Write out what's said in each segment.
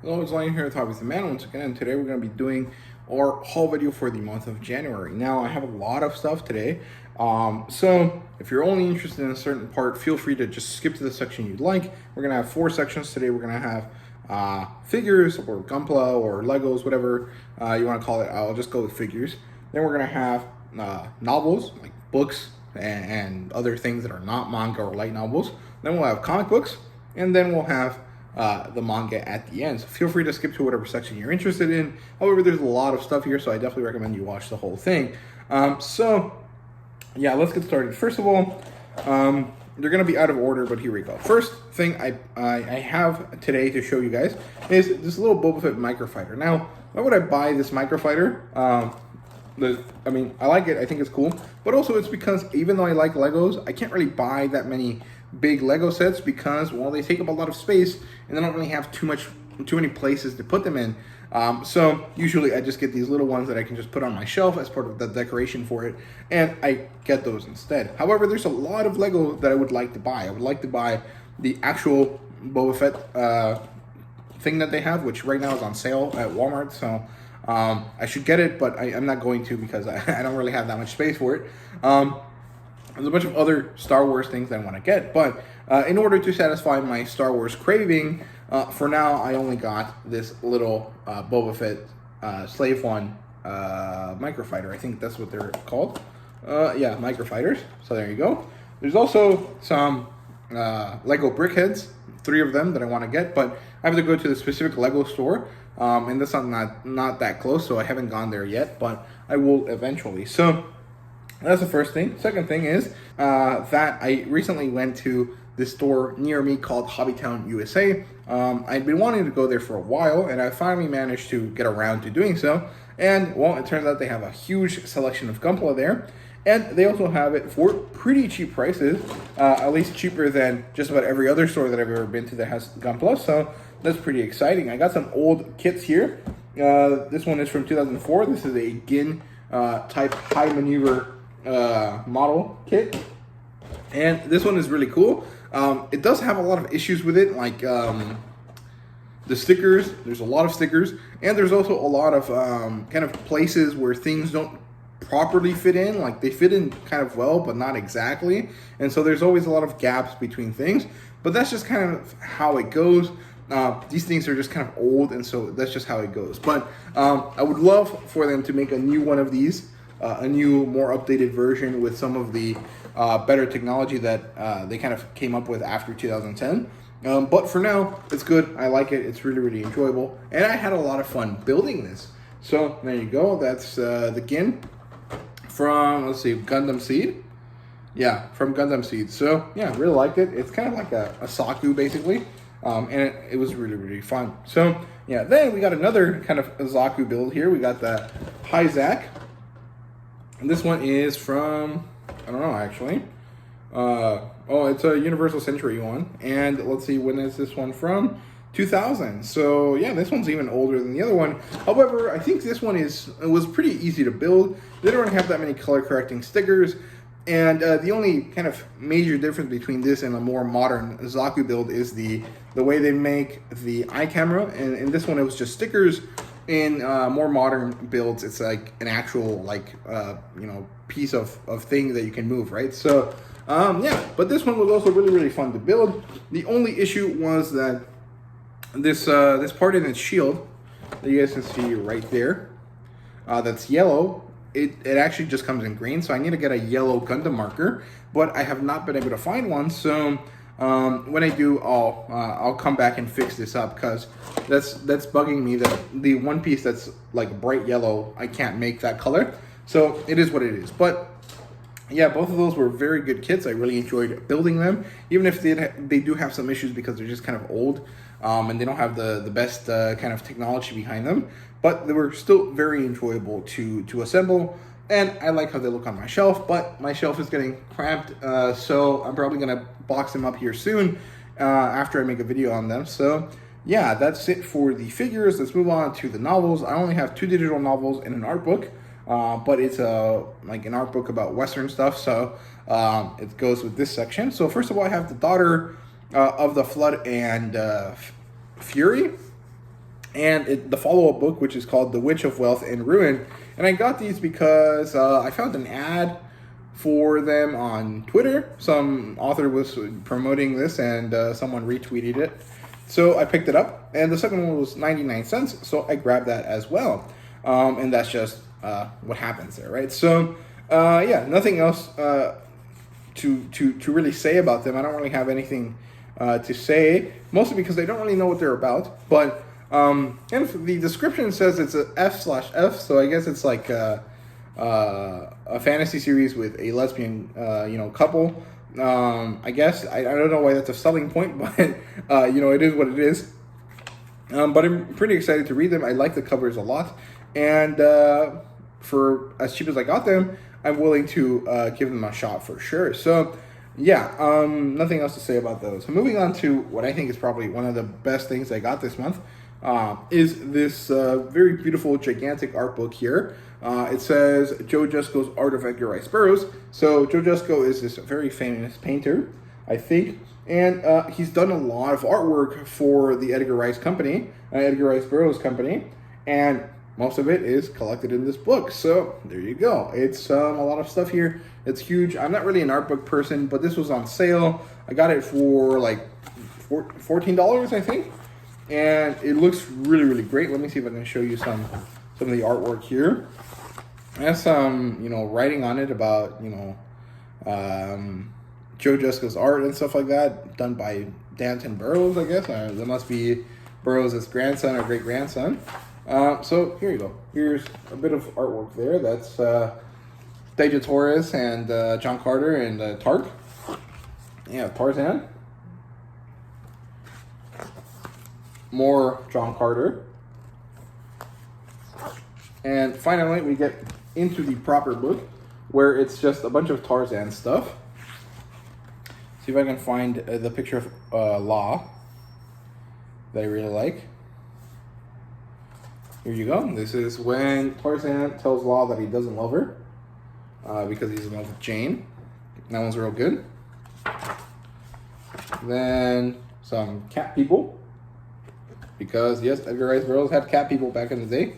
Hello, it's Lion here with HobbiesofaMan once again, and today we're going to be doing our haul video for the month of January. Now, I have a lot of stuff today, so if you're only interested in a certain part, feel free to just skip to the section you'd like. We're going to have 4 sections today. We're going to have figures or Gunpla or Legos, whatever you want to call it. I'll just go with figures. Then we're going to have novels, like books and other things that are not manga or light novels. Then we'll have comic books, and then we'll have the manga at the end. So feel free to skip to whatever section you're interested in. However, there's a lot of stuff here, so I definitely recommend you watch the whole thing. So yeah, let's get started. First of all, they're going to be out of order, but here we go. First thing I have today to show you guys is this little Boba Fett microfighter. Now, why would I buy this microfighter? I mean, I like it. I think it's cool. But also it's because even though I like Legos, I can't really buy that many big Lego sets because, well, they take up a lot of space and they don't really have too many places to put them in. So usually I just get these little ones that I can just put on my shelf as part of the decoration for it, and I get those instead. However, there's a lot of Lego that I would like to buy. I would like to buy the actual Boba Fett thing that they have, which right now is on sale at Walmart. So I should get it, but I'm not going to because I don't really have that much space for it. There's a bunch of other Star Wars things that I want to get, but in order to satisfy my Star Wars craving, for now I only got this little Boba Fett Slave One microfighter. I think that's what they're called. Yeah, microfighters. So there you go. There's also some Lego BrickHeads, 3 of them that I want to get, but I have to go to the specific Lego store, and that's not that close, so I haven't gone there yet, but I will eventually. So that's the first thing. Second thing is that I recently went to this store near me called Hobbytown USA. I'd been wanting to go there for a while, and I finally managed to get around to doing so. And, well, it turns out they have a huge selection of Gunpla there. And they also have it for pretty cheap prices, at least cheaper than just about every other store that I've ever been to that has Gunpla. So that's pretty exciting. I got some old kits here. This one is from 2004. This is a Gin type high maneuver model kit, and this one is really cool. It does have a lot of issues with it, like the stickers. There's a lot of stickers, and there's also a lot of kind of places where things don't properly fit in. Like, they fit in kind of well, but not exactly, and so there's always a lot of gaps between things, but that's just kind of how it goes. These things are just kind of old, and so that's just how it goes. But I would love for them to make a new one of these, a new, more updated version with some of the better technology that they kind of came up with after 2010. But for now, it's good. I like it. It's really, really enjoyable. And I had a lot of fun building this. So there you go. That's the Gin from, let's see, Gundam Seed. Yeah, from Gundam Seed. So yeah, really liked it. It's kind of like a Saku, basically. And it was really, really fun. So yeah, then we got another kind of Zaku build here. We got the Hyzak. And this one is from, I don't know, actually. Oh, it's a Universal Century one. And let's see, when is this one from? 2000. So yeah, this one's even older than the other one. However, I think this one was pretty easy to build. They don't have that many color correcting stickers. And the only kind of major difference between this and a more modern Zaku build is the way they make the eye camera. And in this one, it was just stickers. In more modern builds, it's like an actual, like, piece of thing that you can move, right? So, yeah, but this one was also really, really fun to build. The only issue was that this part in its shield, that you guys can see right there, that's yellow, it actually just comes in green, so I need to get a yellow Gundam marker, but I have not been able to find one, so when I do, I'll come back and fix this up, because that's bugging me that the one piece that's like bright yellow, I can't make that color. So it is what it is. But yeah, both of those were very good kits. I really enjoyed building them, even if they do have some issues because they're just kind of old, and they don't have the best kind of technology behind them. But they were still very enjoyable to assemble. And I like how they look on my shelf, but my shelf is getting cramped, so I'm probably going to box them up here soon after I make a video on them. So yeah, that's it for the figures. Let's move on to the novels. I only have 2 digital novels and an art book, but it's like an art book about Western stuff, so it goes with this section. So first of all, I have The Daughter of the Flood and Fury. and the follow-up book, which is called The Witch of Wealth and Ruin. And I got these because I found an ad for them on Twitter. Some author was promoting this, and someone retweeted it. So I picked it up, and the second one was 99 cents, so I grabbed that as well. And that's just what happens there, right? So, yeah, nothing else to really say about them. I don't really have anything to say, mostly because I don't really know what they're about. But and the description says it's a F/F, so I guess it's like a fantasy series with a lesbian, couple. I guess I don't know why that's a selling point, but it is what it is. But I'm pretty excited to read them. I like the covers a lot, and for as cheap as I got them, I'm willing to give them a shot for sure. So yeah, nothing else to say about those. So moving on to what I think is probably one of the best things I got this month, is this very beautiful, gigantic art book here. It says Joe Jusko's Art of Edgar Rice Burroughs. So Joe Jusko is this very famous painter, I think, and he's done a lot of artwork for the Edgar Rice Burroughs Company, and most of it is collected in this book. So there you go. It's a lot of stuff here. It's huge. I'm not really an art book person, but this was on sale. I got it for like $14, I think. And it looks really, really great. Let me see if I can show you some of the artwork here. It has some, writing on it about, Joe Jusko's art and stuff like that, done by Danton Burroughs, I guess. That must be Burroughs' grandson or great-grandson. So here you go. Here's a bit of artwork there. That's Deja Torres and John Carter and Tark. Yeah, Tarzan. More John Carter. And finally, we get into the proper book, where it's just a bunch of Tarzan stuff. See if I can find the picture of Law that I really like. Here you go. This is when Tarzan tells Law that he doesn't love her because he's in love with Jane. That one's real good. Then some cat people. Because, yes, Edgar Rice Burroughs had cat people back in the day,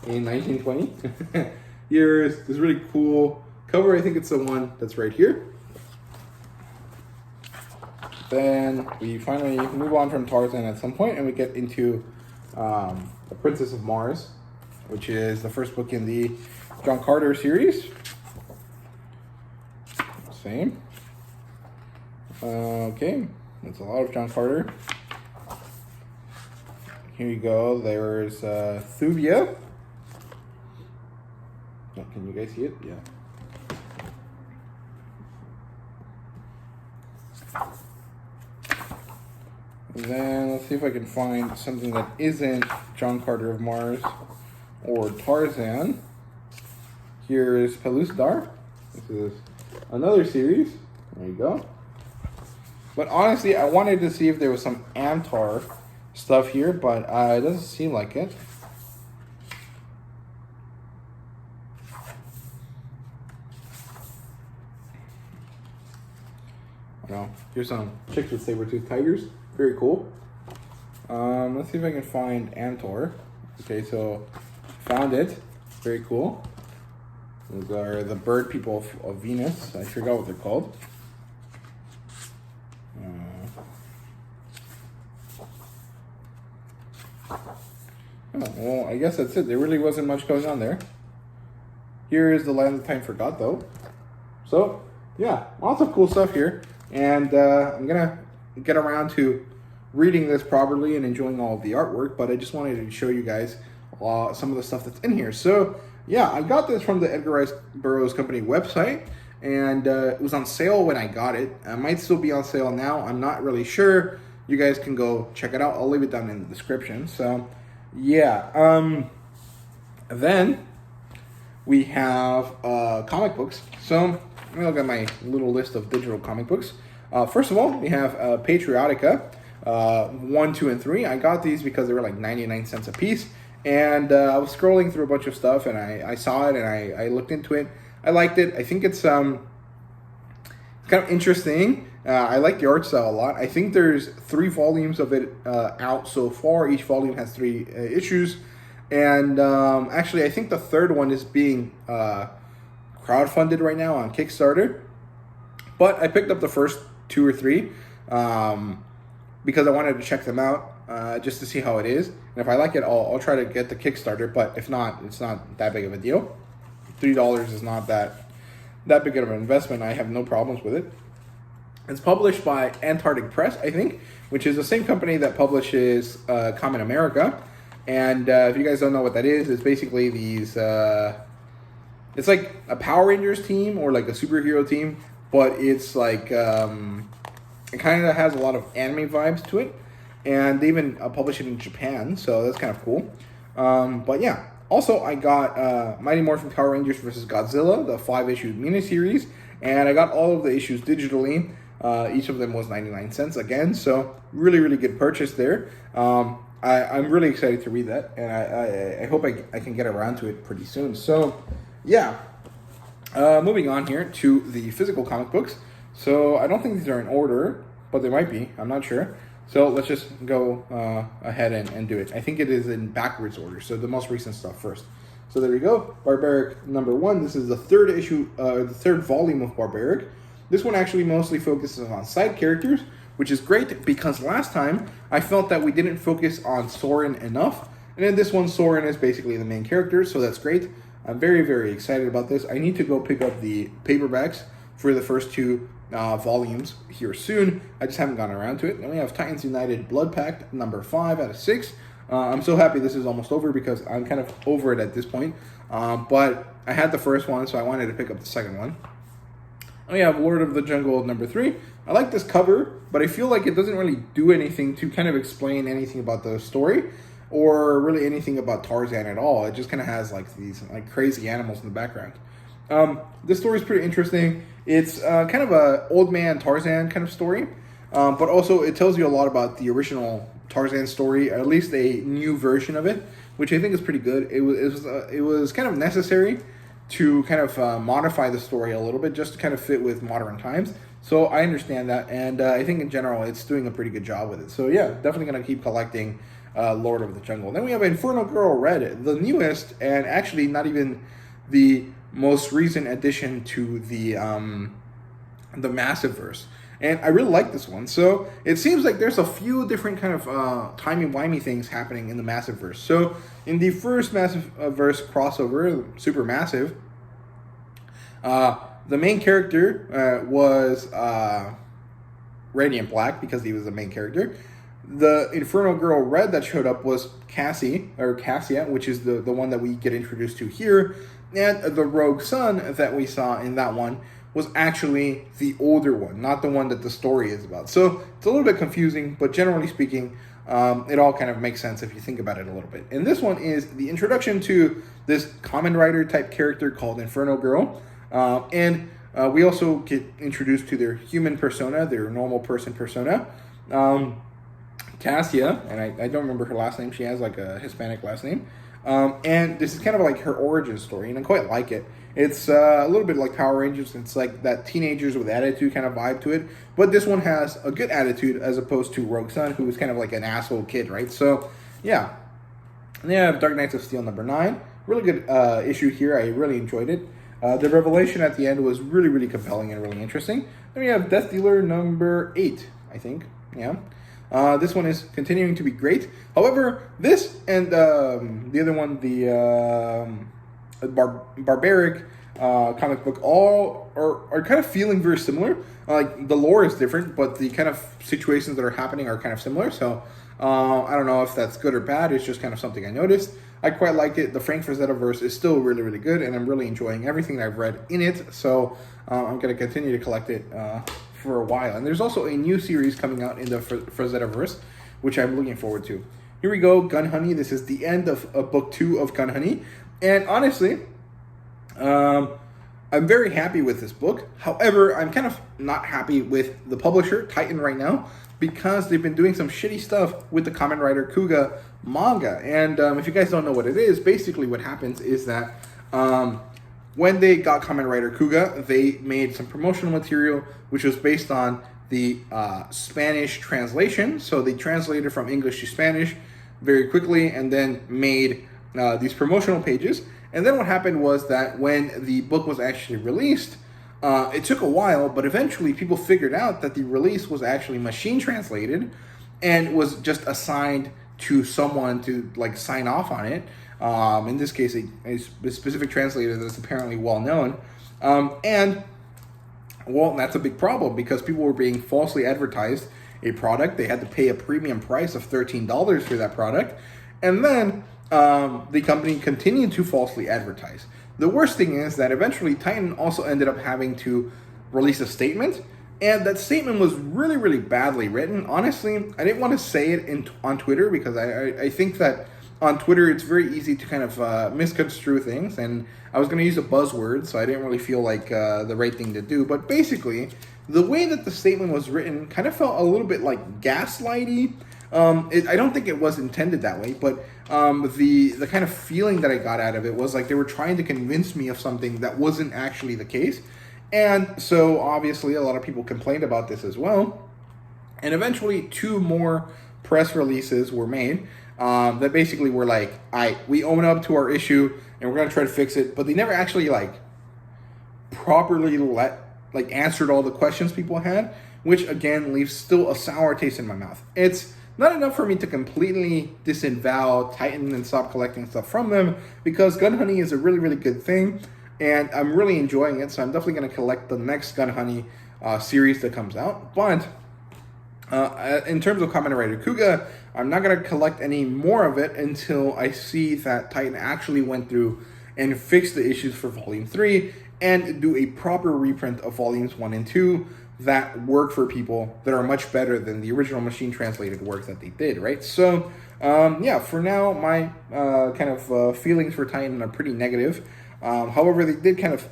in 1920. Here's this really cool cover. I think it's the one that's right here. Then we finally move on from Tarzan at some point, and we get into The Princess of Mars, which is the first book in the John Carter series. Same. Okay, that's a lot of John Carter. Here you go. There's Thuvia. Oh, can you guys see it? Yeah. And then let's see if I can find something that isn't John Carter of Mars or Tarzan. Here's Pellucidar. This is another series. There you go. But honestly, I wanted to see if there was some Antar stuff here, but it doesn't seem like it. No. Here's some chicks with saber-toothed tigers. Very cool. Let's see if I can find Antor. Okay, so found it. Very cool. Those are the bird people of Venus. I forgot what they're called. Oh, well, I guess that's it. There really wasn't much going on there. Here is The Land That Time Forgot, though. So, yeah, lots of cool stuff here. And I'm going to get around to reading this properly and enjoying all of the artwork, but I just wanted to show you guys some of the stuff that's in here. So, yeah, I got this from the Edgar Rice Burroughs Company website, and it was on sale when I got it. It might still be on sale now. I'm not really sure. You guys can go check it out. I'll leave it down in the description. So, yeah. Then we have comic books. So let me look at my little list of digital comic books. First of all, we have Patriotica 1, 2, and 3. I got these because they were like 99 cents a piece. And I was scrolling through a bunch of stuff, and I saw it, and I looked into it. I liked it. I think it's kind of interesting I like the art style a lot. I think there's 3 volumes of it out so far. Each volume has 3 issues. And actually, I think the 3rd one is being crowdfunded right now on Kickstarter. But I picked up the first 2 or 3 because I wanted to check them out just to see how it is. And if I like it, I'll try to get the Kickstarter. But if not, it's not that big of a deal. $3 is not that big of an investment. I have no problems with it. It's published by Antarctic Press, I think, which is the same company that publishes Common America. And if you guys don't know what that is, it's basically these... it's like a Power Rangers team or like a superhero team, but it's like... it kind of has a lot of anime vibes to it. And they even publish it in Japan, so that's kind of cool. But yeah. Also, I got Mighty Morphin Power Rangers vs. Godzilla, the 5-issue miniseries. And I got all of the issues digitally. Each of them was 99 cents again, so really, really good purchase there. I'm really excited to read that, and I hope I can get around to it pretty soon. So, yeah. Moving on here to the physical comic books. So, I don't think these are in order, but they might be. I'm not sure. So, let's just go ahead and do it. I think it is in backwards order, so the most recent stuff first. So, there we go. Barbaric number 1. This is the 3rd issue, the 3rd volume of Barbaric. This one actually mostly focuses on side characters, which is great because last time I felt that we didn't focus on Soren enough. And in this one, Soren is basically the main character, so that's great. I'm very, very excited about this. I need to go pick up the paperbacks for the first 2 volumes here soon. I just haven't gotten around to it. Then we have Titans United Blood Pact, number 5 out of 6. I'm so happy this is almost over because I'm kind of over it at this point. But I had the first one, so I wanted to pick up the second one. We have Lord of the Jungle number 3. I like this cover, but I feel like it doesn't really do anything to kind of explain anything about the story or really anything about Tarzan at all. It just kind of has like these like crazy animals in the background. This story is pretty interesting. It's kind of a old man Tarzan kind of story, but also it tells you a lot about the original Tarzan story, or at least a new version of it, which I think is pretty good. It was kind of necessary to kind of modify the story a little bit just to kind of fit with modern times. So I understand that, and I think in general it's doing a pretty good job with it. So yeah, definitely going to keep collecting Lord of the Jungle. Then we have Inferno Girl Red, the newest, and actually not even the most recent addition to the Massiveverse. And I really like this one. So it seems like there's a few different kind of timey-wimey things happening in the Massiveverse. So in the first Massiveverse crossover, Supermassive, the main character was Radiant Black because he was the main character. The Inferno Girl Red that showed up was Cassia, which is the one that we get introduced to here. And the Rogue Sun that we saw in that one was actually the older one, not the one that the story is about. So it's a little bit confusing, but generally speaking, it all kind of makes sense if you think about it a little bit. And this one is the introduction to this Kamen Rider type character called Inferno Girl. And we also get introduced to their human persona, their normal person persona. Cassia, and I don't remember her last name. She has like a Hispanic last name. And this is kind of like her origin story, and I quite like it. It's a little bit like Power Rangers. It's like that teenagers with attitude kind of vibe to it. But this one has a good attitude as opposed to Rogue Sun, who was kind of like an asshole kid, right? So, yeah. And then I have Dark Knights of Steel number 9. Really good issue here. I really enjoyed it. The revelation at the end was really, really compelling and really interesting. Then we have Death Dealer number 8, I think. Yeah. This one is continuing to be great. However, this and the other one, the Barbaric comic book, all are kind of feeling very similar. Like the lore is different, but the kind of situations that are happening are kind of similar. So I don't know if that's good or bad. It's just kind of something I noticed. I quite like it. The Frank Frazetta verse is still really, really good, and I'm really enjoying everything that I've read in it. So I'm going to continue to collect it for a while. And there's also a new series coming out in the Frazetta verse, which I'm looking forward to. Here we go, Gun Honey. This is the end of book 2 of Gun Honey. And honestly, I'm very happy with this book. However, I'm kind of not happy with the publisher, Titan, right now, because they've been doing some shitty stuff with the Kamen Rider Kuga manga. And if you guys don't know what it is, basically what happens is that when they got Kamen Rider Kuga, they made some promotional material which was based on the Spanish translation. So they translated from English to Spanish very quickly and then made these promotional pages. And then what happened was that when the book was actually released, it took a while, but eventually people figured out that the release was actually machine translated and was just assigned to someone to like sign off on it. In this case, a specific translator that's apparently well known. And well, that's a big problem because people were being falsely advertised a product. They had to pay a premium price of $13 for that product. And then the company continued to falsely advertise. The worst thing is that eventually Titan also ended up having to release a statement. And that statement was really, really badly written. Honestly, I didn't want to say it on Twitter because I think that on Twitter it's very easy to kind of misconstrue things. And I was going to use a buzzword, so I didn't really feel like the right thing to do. But basically, the way that the statement was written kind of felt a little bit like gaslighty. I don't think it was intended that way, but the kind of feeling that I got out of it was like they were trying to convince me of something that wasn't actually the case. And so obviously a lot of people complained about this as well. And eventually 2 more press releases were made that basically were like, we own up to our issue and we're going to try to fix it. But they never actually like properly answered all the questions people had, which again leaves still a sour taste in my mouth. It's not enough for me to completely disavow Titan and stop collecting stuff from them, because Gun Honey is a really, really good thing, and I'm really enjoying it, so I'm definitely going to collect the next Gun Honey series that comes out. But in terms of Kamen Rider Kuga, I'm not going to collect any more of it until I see that Titan actually went through and fixed the issues for Volume 3 and do a proper reprint of Volumes 1 and 2 that work for people, that are much better than the original machine translated work that they did, right? So, yeah, for now, my kind of feelings for Titan are pretty negative. However, they did kind of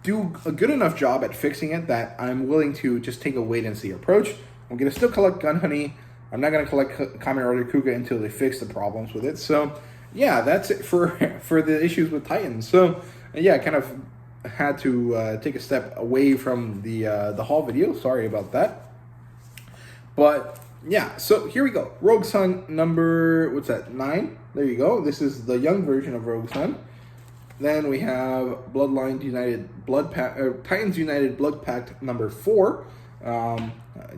do a good enough job at fixing it that I'm willing to just take a wait-and-see approach. I'm going to still collect Gun Honey. I'm not going to collect Kamen Rider Kuga until they fix the problems with it. So, yeah, that's it for the issues with Titan. So, yeah, kind of had to take a step away from the haul video. Sorry about that. But yeah, so here we go. Rogue Sun number, what's that, 9? There you go. This is the young version of Rogue Sun. Then we have Titans United Blood Pact number 4.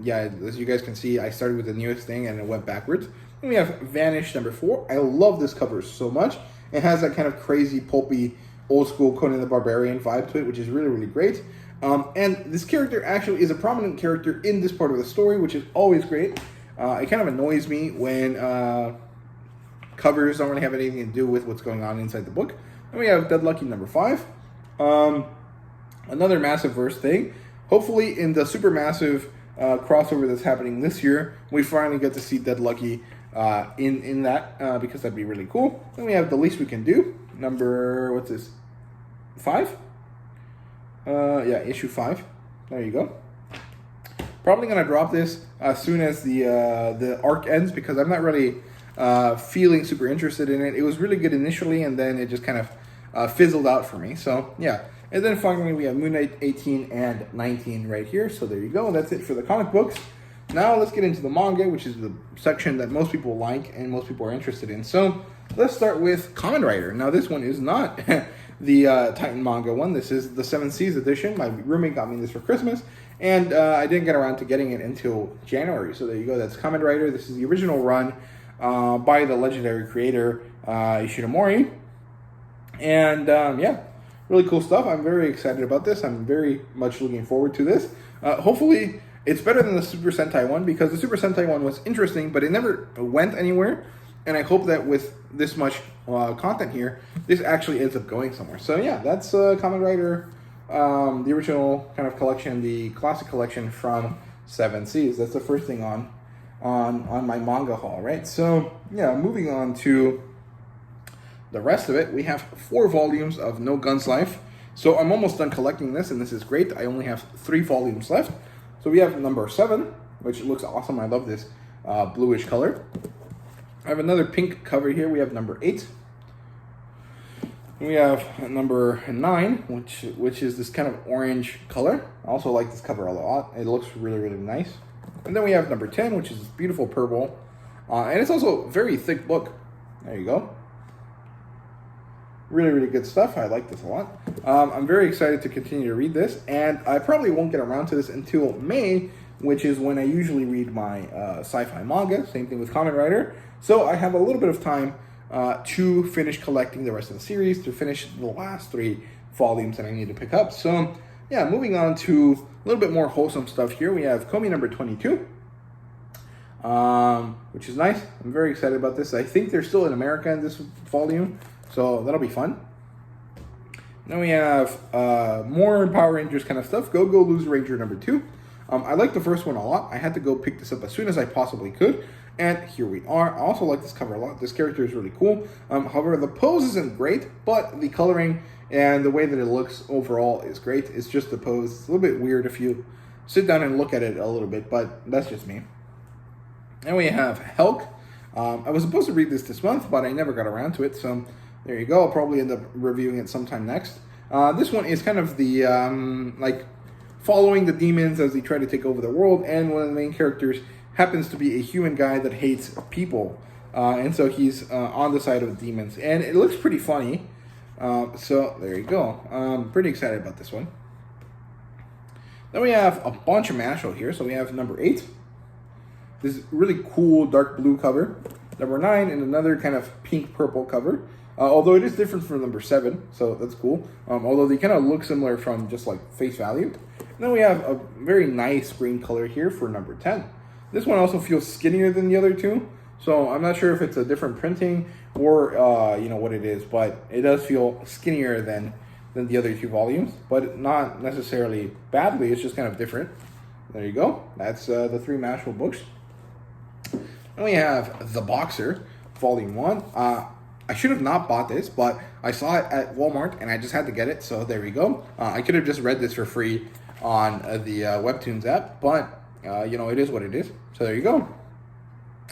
Yeah, as you guys can see, I started with the newest thing and it went backwards. Then we have Vanish number 4. I love this cover so much. It has that kind of crazy, pulpy, old school Conan the Barbarian vibe to it, which is really, really great. And this character actually is a prominent character in this part of the story, which is always great. It kind of annoys me when covers don't really have anything to do with what's going on inside the book. Then we have Dead Lucky number 5. Another massive verse thing. Hopefully in the super massive crossover that's happening this year, we finally get to see Dead Lucky in that, because that'd be really cool. Then we have The Least We Can Do. Number, what's this? 5? Yeah, issue 5. There you go. Probably gonna drop this as soon as the arc ends, because I'm not really feeling super interested in it. It was really good initially, and then it just kind of fizzled out for me. So yeah. And then finally we have Moon Knight 18 and 19 right here. So there you go. That's it for the comic books. Now let's get into the manga, which is the section that most people like and most people are interested in. So let's start with Kamen Rider. Now this one is not the Titan manga one. This is the 7 Seas edition. My roommate got me this for Christmas, and I didn't get around to getting it until January. So there you go. That's Kamen Rider. This is the original run by the legendary creator Ishinomori. And yeah, really cool stuff. I'm very excited about this. I'm very much looking forward to this. Hopefully it's better than the Super Sentai one, because the Super Sentai one was interesting, but it never went anywhere. And I hope that with this much content here, this actually ends up going somewhere. So yeah, that's Kamen Rider, the original kind of collection, the classic collection from 7 Seas. That's the first thing on my manga haul, right? So yeah, moving on to the rest of it, we have 4 volumes of No Guns Life. So I'm almost done collecting this, and this is great. I only have 3 volumes left. So we have number 7, which looks awesome. I love this bluish color. I have another pink cover here. We have number 8. We have number 9, which is this kind of orange color. I also like this cover a lot. It looks really, really nice. And then we have number 10, which is this beautiful purple. And it's also a very thick book. There you go. Really, really good stuff. I like this a lot. I'm very excited to continue to read this. And I probably won't get around to this until May, which is when I usually read my sci-fi manga. Same thing with Kamen Rider. So I have a little bit of time to finish collecting the rest of the series, to finish the last 3 volumes that I need to pick up. So yeah, moving on to a little bit more wholesome stuff here. We have Komi number 22, which is nice. I'm very excited about this. I think they're still in America in this volume, so that'll be fun. Then we have more Power Rangers kind of stuff. Go Go Loser Ranger number 2. I like the first one a lot. I had to go pick this up as soon as I possibly could. And here we are. I also like this cover a lot. This character is really cool. However, the pose isn't great, but the coloring and the way that it looks overall is great. It's just the pose. It's a little bit weird if you sit down and look at it a little bit, but that's just me. And we have Hulk. I was supposed to read this month, but I never got around to it. So there you go. I'll probably end up reviewing it sometime next. This one is kind of the, like, following the demons as they try to take over the world. And one of the main characters happens to be a human guy that hates people. And so he's on the side of the demons. And it looks pretty funny. So there you go. I'm pretty excited about this one. Then we have a bunch of Masho here. So we have number 8. This really cool dark blue cover. Number 9 and another kind of pink purple cover. Although it is different from number 7, so that's cool. Although they kind of look similar from just like face value. And then we have a very nice green color here for number 10. This one also feels skinnier than the other 2. So I'm not sure if it's a different printing or you know what it is, but it does feel skinnier than the other 2 volumes, but not necessarily badly. It's just kind of different. There you go. That's the 3 Masho books. And we have The Boxer, Volume 1. I should have not bought this, but I saw it at Walmart and I just had to get it, so there we go. I could have just read this for free on the Webtoons app, but you know, it is what it is. So there you go.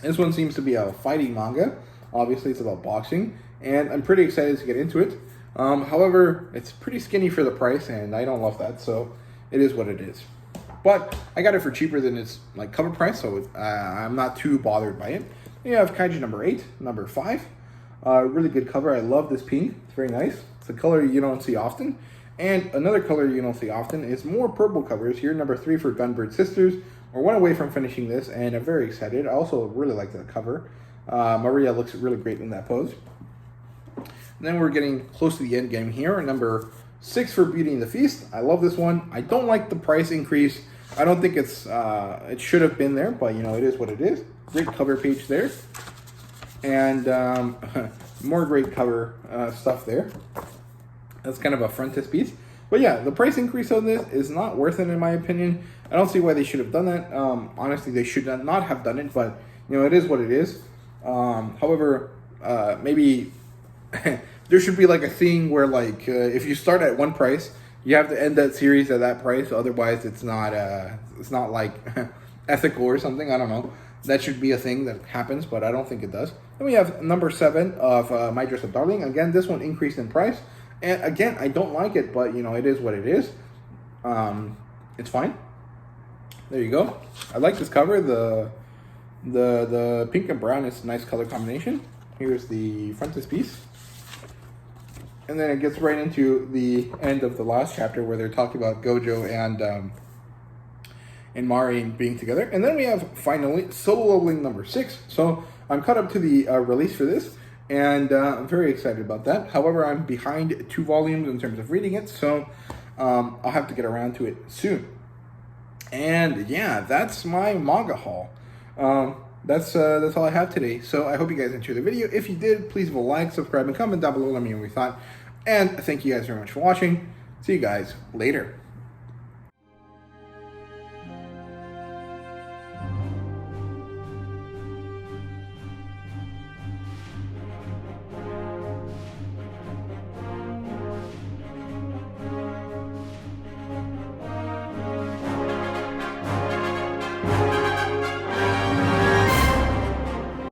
This one seems to be a fighting manga. Obviously, it's about boxing, and I'm pretty excited to get into it. However, it's pretty skinny for the price, and I don't love that, so it is what it is. But I got it for cheaper than its like cover price, so I'm not too bothered by it. Then you have Kaiju number 8, number 5. Really good cover. I love this pink. It's very nice. It's a color you don't see often. And another color you don't see often is more purple covers. Here, number 3 for Gunbird Sisters. We're 1 away from finishing this, and I'm very excited. I also really like the cover. Maria looks really great in that pose. And then we're getting close to the end game here. Number 6 for Beauty and the Feast. I love this one. I don't like the price increase. I don't think it's it should have been there, but you know, it is what it is. Great cover page there. And more great cover stuff there. That's kind of a frontispiece. But yeah, the price increase on this is not worth it in my opinion. I don't see why they should have done that. Honestly, they should not have done it, but you know, it is what it is. However, maybe there should be like a thing where like if you start at one price, you have to end that series at that price. Otherwise, it's not like ethical or something. I don't know. That should be a thing that happens, but I don't think it does. Then we have number 7 of My Dress Up Darling. Again, this one increased in price. And again, I don't like it, but you know, it is what it is. It's fine. There you go. I like this cover. The pink and brown is a nice color combination. Here's the frontispiece. And then it gets right into the end of the last chapter where they're talking about Gojo and Mari being together. And then we have finally Solo Leveling number 6. So I'm caught up to the release for this, and I'm very excited about that. However, I'm behind 2 volumes in terms of reading it, so I'll have to get around to it soon. And yeah, that's my manga haul. That's all I have today. So I hope you guys enjoyed the video. If you did, please leave a like, subscribe, and comment down below. Let me know what you thought. And thank you guys very much for watching. See you guys later.